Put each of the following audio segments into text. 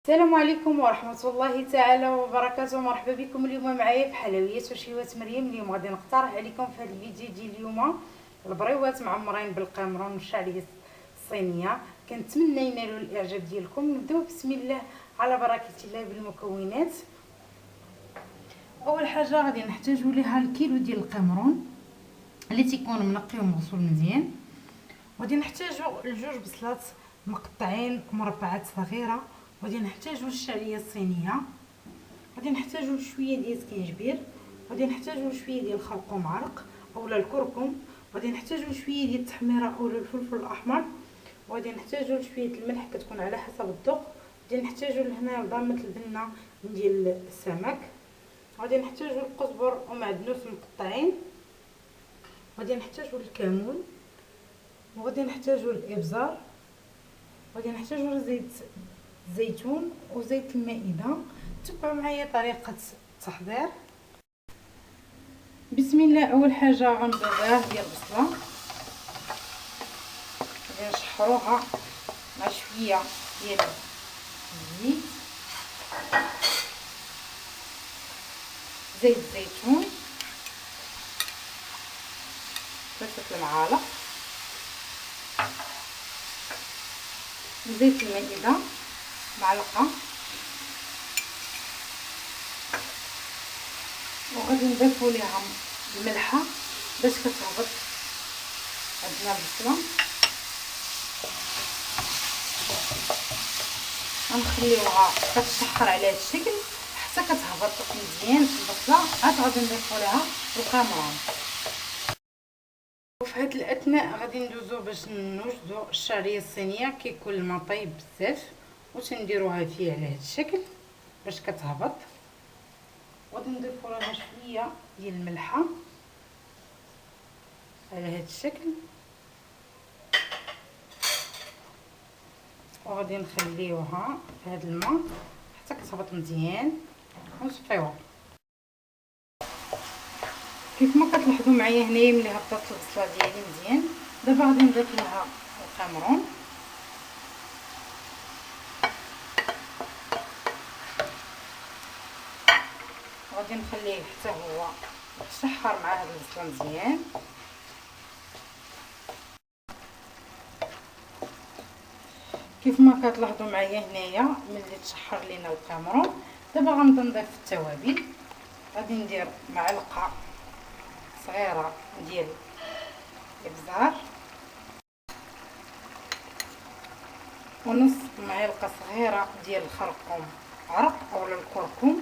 السلام عليكم ورحمة الله تعالى وبركاته. مرحبا بكم اليوم معايا في حلويات وشيوات مريم. اليوم غادي نقترح عليكم في هذا الفيديو ديال اليوم البريوات معمرين بالقمرون والشعريه الصينيه. كنتمنى ينالوا الاعجاب ديالكم. نبداو بسم الله على بركه الله بالمكونات. اول حاجه غادي نحتاجوا لها الكيلو ديال القمرون اللي تيكون منقي ومغسول مزيان. غادي نحتاجوا الجوج بصلات مقطعين مربعات صغيره. غادي نحتاجوا الشعريه الصينيه. غادي نحتاجوا شويه ديال السكينجبير. غادي نحتاجوا شويه ديال الخرقوم عرق اولا الكركم. غادي نحتاجوا شويه ديال التحميره اولا الفلفل الاحمر. وغادي نحتاجوا شويه الملح كتكون على حسب الذوق. غادي نحتاجوا لهنا ضامه البنه ديال السمك. غادي نحتاجوا القزبر ومعدنوس مقطعين. غادي نحتاجوا الكمون وغادي نحتاجوا الابزار. غادي نحتاجوا زيت الزيتون وزيت المائده. تبعوا معايا طريقه التحضير. بسم الله. اول حاجه غنبدا ديال البصله غادي نشحروها مع شويه ديال الزيت، زيت الزيتون 3 المعالق، زيت المائده معلقه، وغادي نضيفوا ليها الملحه باش كتهبط عندنا البصله. غنخليوها كتشحر على هذا الشكل حتى كتهبط مزيان في البصله. عاد غادي نضيفوا لها القمران. وفي هاد الاثناء غادي ندوزو باش نوجدو الشعريه الصينيه. كيكون الماء طايب بزاف وتنديروها فيه على هاد الشكل باش كتهبط. غادي نضيفو لها شويه ديال الملحه على هاد الشكل، وغادي نخليوها في هاد الماء حتى كتهبط مزيان ونصفيوها. كيف ما كتلاحظوا معايا هنايا ملي هبطت البصله ديالي مزيان، دابا غادي نضيف لها القمرون. غادي نخليه حتى هو يتشحر مع هاد البصله مزيان. كيف ما كتلاحظوا معايا هنايا ملي تشحر لينا القمرون، دابا غنبدا نضيف التوابل. غادي ندير معلقه صغيره ديال الابزار ونص معلقه صغيره ديال الخرقوم عرق اولا الكركم،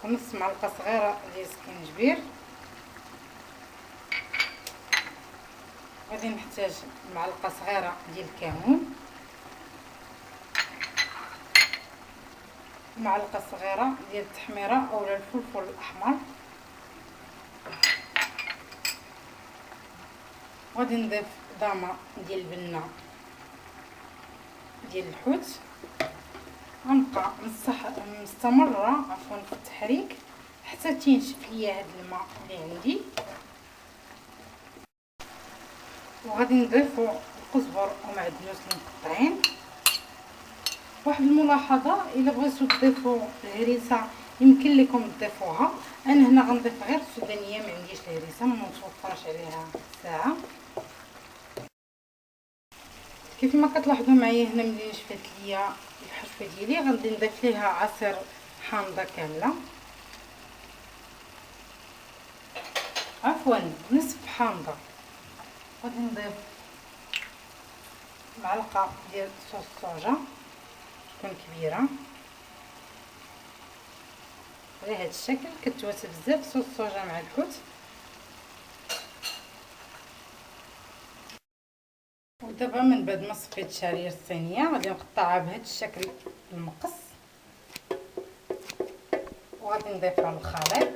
ونص معلقه صغيره ديال السكينجبير. غادي نحتاج معلقه صغيره ديال الكمون، معلقه صغيره ديال التحميره اولا الفلفل الاحمر. غادي نضيف ضامه ديال البنه ديال الحوت. غنبقى مستمره في التحريك حتى تينشف ليا هذا الماء اللي عندي. وغادي نضيفوا القزبر ومعدنوس المقطعين. واحد الملاحظه، الا بغيتو تضيفوا الهريسه يمكن لكم تضيفوها. انا هنا غنضيف غير السودانيه، ما عنديش الهريسه، ما متوفرش عليها ساعه. كيف ما كتلاحظوا معايا هنا ملي شفات ليا الحشوه ديالي غادي نضيف ليها عصير حامضه كامله، عفوا نصف حامضه. غادي نضيف معلقه ديال صوص الصوجا تكون كبيره على هذا الشكل. كتوات بزاف صوص الصوجا مع الحوت. ودابا من بعد ما صفيت الشعريه الصينيه غادي نقطعها بهذا الشكل المقص وغادي نضيفها للخليط.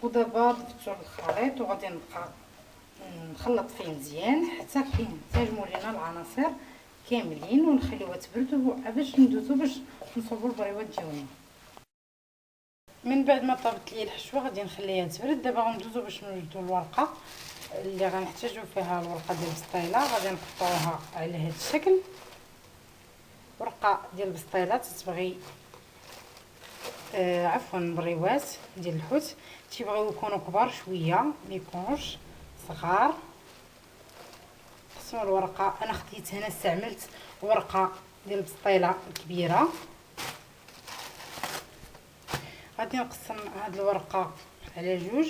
ودابا ضفتو للخليط وغادي نبقى نخلط فيه مزيان حتى كينسجموا لينا العناصر كاملين، ونخليوها تبرد باش ندوزو باش نصوبوا البريوات ديالنا. من بعد ما طابت لي الحشوه غادي نخليها تبرد. دابا غندوزو باش نوجدو الورقه اللي غنحتاجو فيها. الورقه ديال البسطيله غادي نقطعوها على هذا الشكل. ورقه ديال البسطيله تتبغي عفوا بريوات ديال الحوت تيبغيو يكونوا كبار شويه، ما يكونوش صغار. قسموا الورقه. انا خديت هنا استعملت ورقه ديال البسطيله كبيره. غادي نقسم هاد الورقه على جوج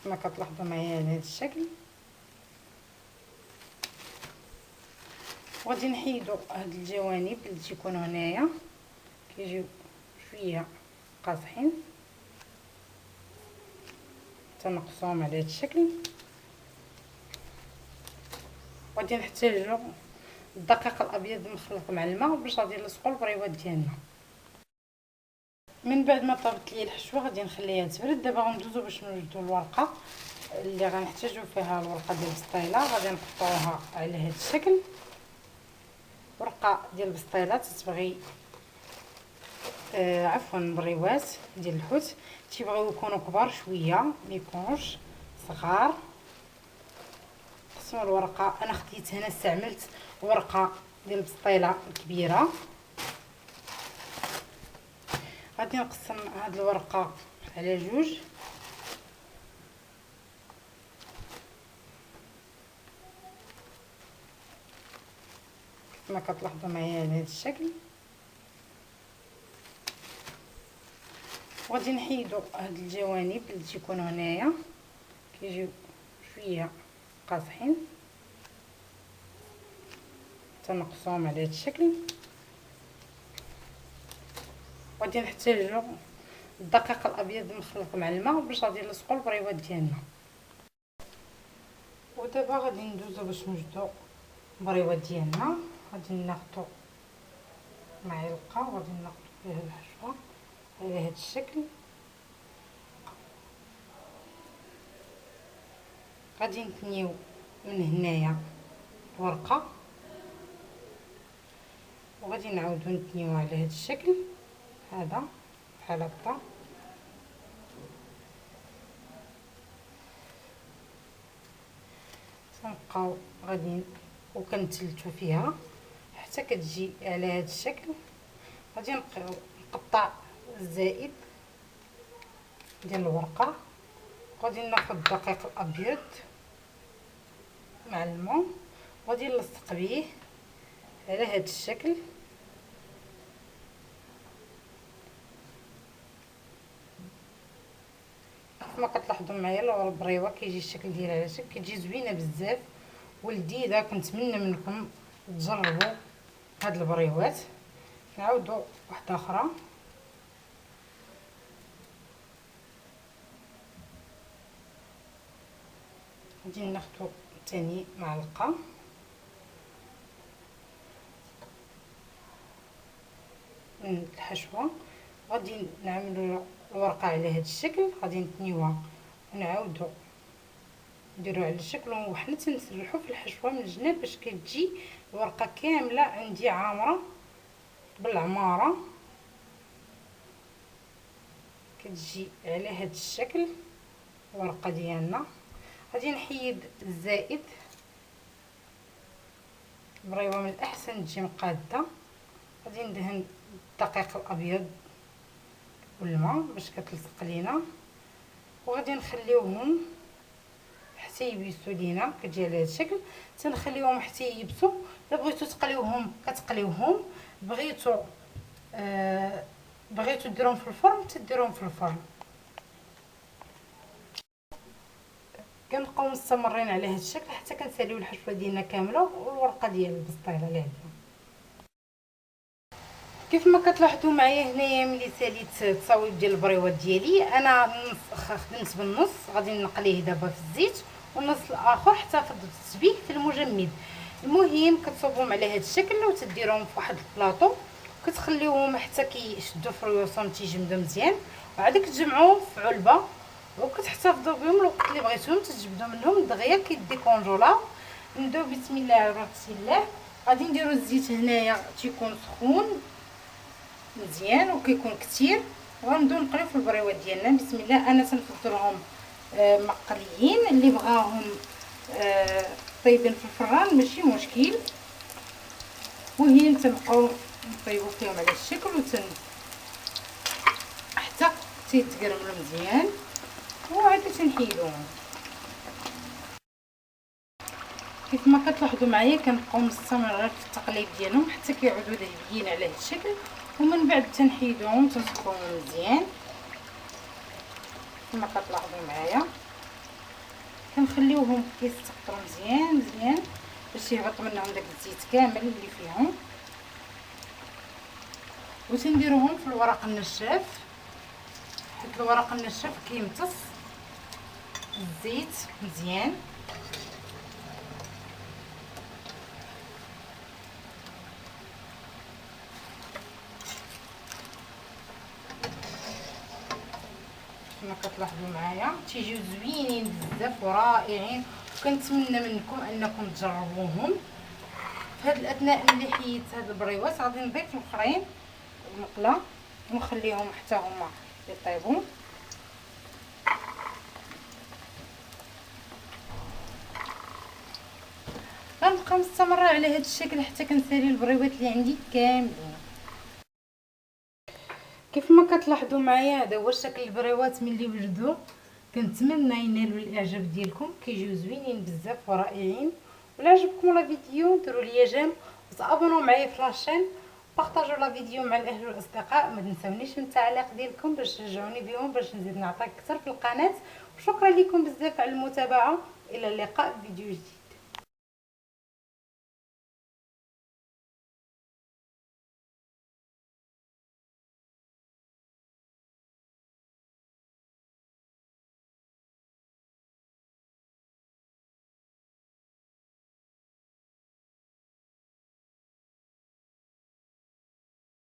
كما كتلاحظوا معايا على هذا الشكل. وغادي نحيدوا هاد الجوانب اللي تيكونوا هنايا كيجيو شويه قاصحين، تنقصوهم على هذا الشكل. غادي نحتاجوا الدقيق الابيض مخلط مع الماء باش غادي نلصقوا البريوات ديالنا. من بعد ما طابت لي الحشوه غادي نخليها تبرد. دابا غندوزو باش نوجدوا الورقه اللي غنحتاجو فيها. الورقه ديال البسطيله غادي نقطعوها على هذا الشكل. ورقه ديال البسطيله تتبغي عفوا بريوات ديال الحوت تيبغيو يكونوا كبار شويه، ما يكونوش صغار. قسموا الورقه. انا خديت هنا استعملت ورقه ديال البسطيله كبيره. غادي نقسم هاد الورقه على جوج كما كتلاحظوا معايا على هذا الشكل. وغادي نحيدوا هاد الجوانب اللي تيكونوا هنايا كيجيو شويه قاصحين، تنقصوهم على هذا الشكل. وغادي نحتاجوا الدقيق الابيض مخلط مع الماء باش غادي نلصقوا البريوات ديالنا. ودابا غادي ندوزو باش نوجدوا البريوات ديالنا. غادي ناخذوا معلقه وغادي ناخذوا فيها الحشوه على هذا الشكل. غادي نثنيو من هنايا ورقه وغادي نعاودو نثنيوها على هذا الشكل هذا بحال هكا. تنبقاو غادي وكنتلتو فيها حتى كتجي على هذا الشكل. غادي نقطع الزائد ديال الورقه. غادي ناخذ الدقيق الابيض مع الماء وغادي نلصق به على هذا الشكل. كما كتلاحظوا معايا البريوه كيجي الشكل ديالها على شكل كتجي زوينه بزاف ولذيذه. كنتمنى منكم تجربوا هاد البريوات. نعاودوا واحده اخرى. غادي ناخذوا ثاني معلقه من الحشوه. غادي نعملوا الورقه على هذا الشكل. غادي نثنيوها ونعاودوا نديروها على الشكل وحنا تنسرحوا في الحشوه من الجناب باش كتجي الورقه كامله عندي عامره بالعماره. كتجي على هذا الشكل الورقه ديالنا. غادي نحيد الزائد. البريوه من الاحسن تجي مقاده. غادي ندهن الدقيق الابيض والماء باش كتلصق لينا. وغادي نخليوهم حتى يبيسوا لينا. كتجي على هذا الشكل تنخليوهم حتى يبسوا. الا بغيتو تقليوهم كتقليوهم، بغيتو ديروهم في الفرن تديروهم في الفرن. كنبقاو مستمرين على هذا الشكل حتى كنساليو الحشوه ديالنا كامله والورقه ديال البسطيله اللي عندنا. كيف ما كتلاحظوا معايا هنايا ملي ساليت التصاويب ديال البريوات ديالي انا خدمت بالنص. غادي نقليه دابا في الزيت والنص الاخر حتى فض التسبيك في المجمد. المهم كتصوبهم على هذا الشكل وتديروهم في واحد البلاطو وكتخليوهم حتى كيشدوا في رؤوسهم تيجمدوا مزيان. وعاد كتجمعوهم في علبه وكتحتفظوا بهم الوقت اللي بغيتوهم تجبدوا منهم دغيا كيديكونجولاو. نبداو بسم الله على بركه الله. غادي نديرو الزيت هنايا تيكون سخون مزيان وكيكون كثير، وغنبداو نقليو في البريوات ديالنا. بسم الله. انا تنفضلهم مقليين، اللي بغاهم طيبين في الفران ماشي مشكل، وهي تنبقاو نطيبو فيهم على الشكل حتى تيتقرملوا مزيان، وعاد تنحيدوهم. كيف ما كتلاحظوا معايا كنبقاو مستمرين في التقليب ديالهم حتى كيعودوا ذهبيين على هذا الشكل، ومن بعد تنحيدوهم تنسخوهم مزيان. كما كتلاحظوا معايا كنخليوهم كيستقطروا مزيان باش يهبط منهم داك الزيت كامل اللي فيهم، وتنديروهم في الورق النشاف حيت الورق النشاف كيمتص الزيت مزيان. كما كتلاحظوا معايا تيجيو زوينين بزاف ورائعين، وكنتمنى منكم انكم تجربوهم. في هذا الاثناء اللي حيت هاد البريوات غادي نضيف الاخرين المقله ونخليهم حتى هما يطيبوا. غنبقى مستمره على هذا الشكل حتى كنسالي البريوات اللي عندي كاملين. كيف ما كتلاحظوا معايا هذا هو شكل البريوات ملي وجدوا. كنتمنى ينالوا الاعجاب ديالكم، كيجيو زوينين بزاف ورائعين. ولا عجبكم لا فيديو ديروا لي جيم وتابونوا معايا في لاشين، بارطاجوا لا فيديو مع الاهل والاصدقاء. ما تنساونيش من التعليق ديالكم باش تشجعوني بهم باش نزيد نعطيك اكثر في القناه. وشكرا لكم بزاف على المتابعه، الى اللقاء في فيديو جديد.